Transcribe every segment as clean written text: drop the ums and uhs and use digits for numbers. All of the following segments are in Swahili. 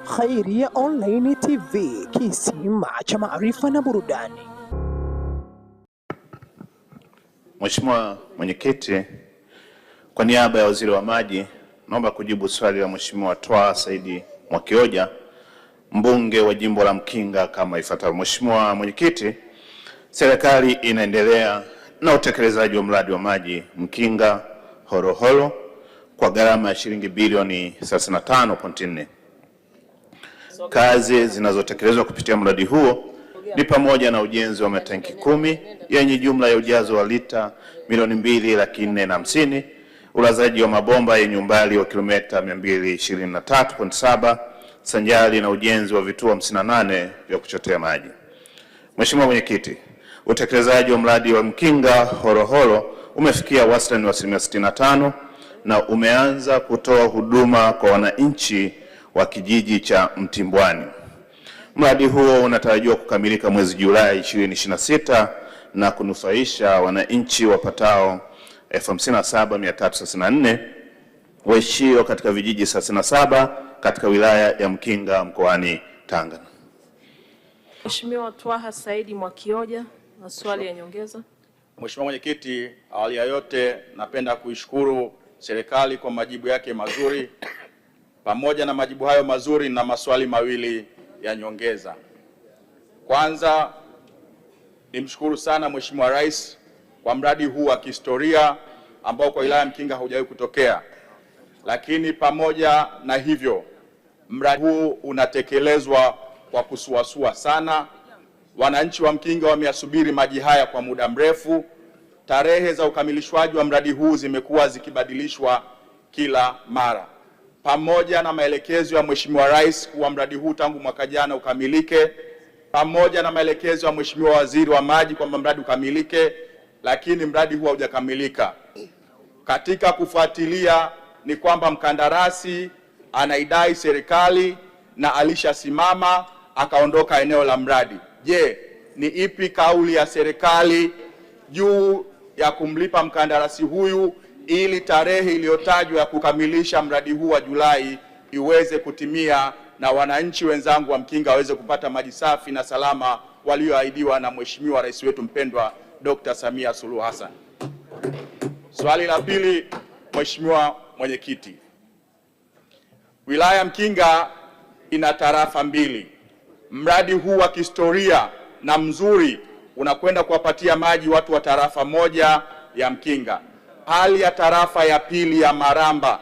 Khairia Online TV, kisima cha maarifa na burudani. Mheshimiwa Mwenyekiti, kwa niaba ya Waziri wa Maji, naomba kujibu swali la Mheshimiwa Twaha Saidi Mwakioja, mbunge wa jimbo la Mkinga kama ifuatavyo. Mheshimiwa Mwenyekiti, serikali inaendelea na utekelezaji wa mradi wa maji Mkinga Horohoro kwa gharama ya shilingi bilioni 35.4. Kazi zinazotekelezwa kupitia mradi huo ni pamoja na ujenzi wa matanki 10 yenye jumla ya ujazo wa lita milioni 2,450,000, ulazaji wa mabomba yenye umbali wa kilomita 223.7 sanjari na ujenzi wa vituo 58 vya kuchotea maji. Mheshimiwa Mwenyekiti, utekelezaji wa mradi wa Mkinga Horohoro umefikia wastani wa 65% na umeanza kutoa huduma kwa wananchi wa kijiji cha Mtimbwani. Mradi huo unatarajiwa kukamilika mwezi Julai 2026 na kunufaisha wananchi wapatao 57,334 waishio katika vijiji 37 katika wilaya ya Mkinga mkoani Tanga. Mheshimiwa Twaha Saidi Mwakioja, na swali ya nyongeza. Mheshimiwa Mwenyekiti, awali ya yote napenda kuishukuru serikali kwa majibu yake mazuri. Pamoja na majibu hayo mazuri na maswali mawili ya nyongeza. Kwanza, nimshukuru sana Mheshimiwa Rais kwa mradi huu wa kihistoria ambao kwa wilaya ya Mkinga haujawahi kutokea. Lakini pamoja na hivyo, mradi huu unatekelezwa kwa kusuasua sana. Wananchi wa Mkinga wameyasubiri maji haya kwa muda mrefu. Tarehe za ukamilishwaji wa mradi huu zimekuwa zikibadilishwa kila mara. Pamoja na maelekezo ya Mheshimiwa Rais kuwa mradi huu tangu mwaka jana ukamilike, pamoja na maelekezo ya Mheshimiwa Waziri wa Maji kwamba mradi ukamilike, lakini mradi huu haujakamilika. Katika kufuatilia ni kwamba mkandarasi anaidai serikali na alishasimama akaondoka eneo la mradi. Je, ni ipi kauli ya serikali juu ya kumlipa mkandarasi huyu ili tarehe iliyotajwa ya kukamilisha mradi huu wa Julai iweze kutimia na wananchi wenzangu wa Mkinga waweze kupata maji safi na salama walioahidiwa na Mheshimiwa Rais wetu mpendwa Dr. Samia Suluhu Hassan. Swali la pili, Mheshimiwa Mwenyekiti, wilaya ya Mkinga ina tarafa 2. Mradi huu wa kihistoria na mzuri unakwenda kuwapatia maji watu wa tarafa moja ya Mkinga. Hali ya tarafa ya pili ya Maramba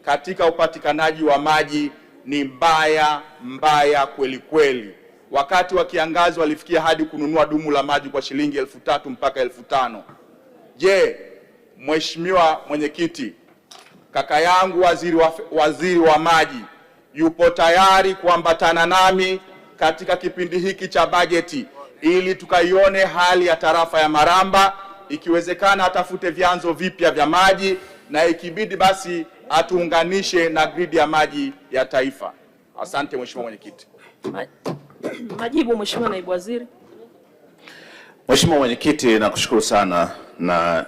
katika upatikanaji wa maji ni mbaya kweli kweli. Wakati wa kiangazi walifikia hadi kununua dumu la maji kwa shilingi 3,000 mpaka 5,000. Je, Mheshimiwa Mwenyekiti, kaka yangu waziri wa maji yupo tayari kuambatana nami katika kipindi hiki cha bajeti ili tukaione hali ya tarafa ya Maramba, ikiwezekana atafute vyanzo vipya vya maji na ikibidi basi atuunganishe na gridi ya maji ya taifa. Asante Mheshimiwa Mwenyekiti. Majibu Mheshimiwa Naibu Waziri. Mheshimiwa Mwenyekiti, nakushukuru sana na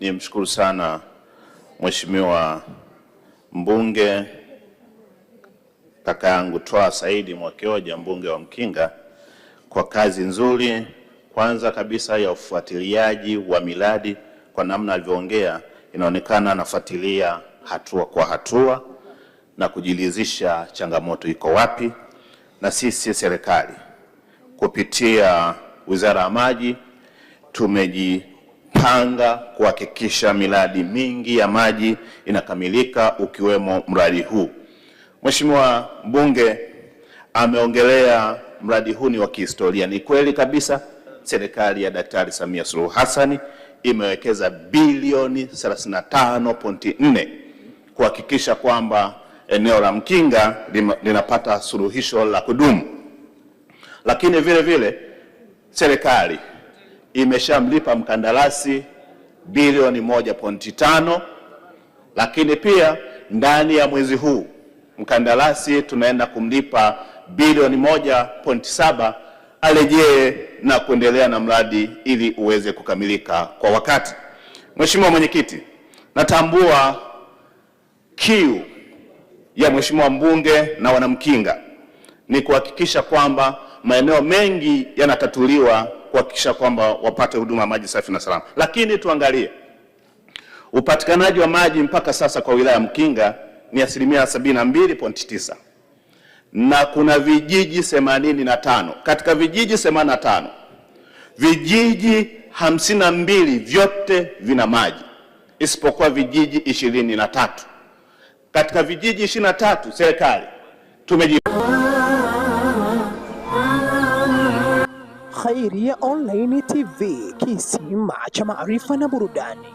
nimshukuru sana Mheshimiwa mbunge kaka yangu Twaha Saidi Mwakioja, mbunge wa Mkinga, kwa kazi nzuri kwanza kabisa ya ufuatiliaji wa miradi. Kwa namna alivyoongea inaonekana anafuatilia hatua kwa hatua na kujiridhisha changamoto iko wapi, na sisi serikali kupitia Wizara ya Maji tumejipanga kuhakikisha miradi mingi ya maji inakamilika ukiwemo mradi huu. Mheshimiwa mbunge ameongelea mradi huu ni wa kihistoria. Ni kweli kabisa, serikali ya Daktari Samia Suluhu Hassan imewekeza bilioni 35.4 kuhakikisha kwamba eneo la Mkinga linapata suluhisho la kudumu. Lakini vile vile serikali imeshamlipa mkandarasi bilioni 1.5, lakini pia ndani ya mwezi huu mkandarasi tunaenda kumlipa bilioni 1.7 arejee na kuendelea na mradi ili uweze kukamilika kwa wakati. Mheshimiwa Mwenyekiti, natambua kiu ya Mheshimiwa mbunge na wanamkinga ni kuhakikisha kwamba maeneo mengi yanatatuliwa, kuhakikisha kwamba wapate huduma ya maji safi na salama. Lakini tuangalie upatikanaji wa maji mpaka sasa kwa wilaya ya Mkinga ni 72.9 na kuna vijiji 85. Katika vijiji 85, vijiji 52 vyote vina maji isipokuwa vijiji 23. Katika vijiji 23 serikali Khairia Online TV, kisima cha maarifa na burudani.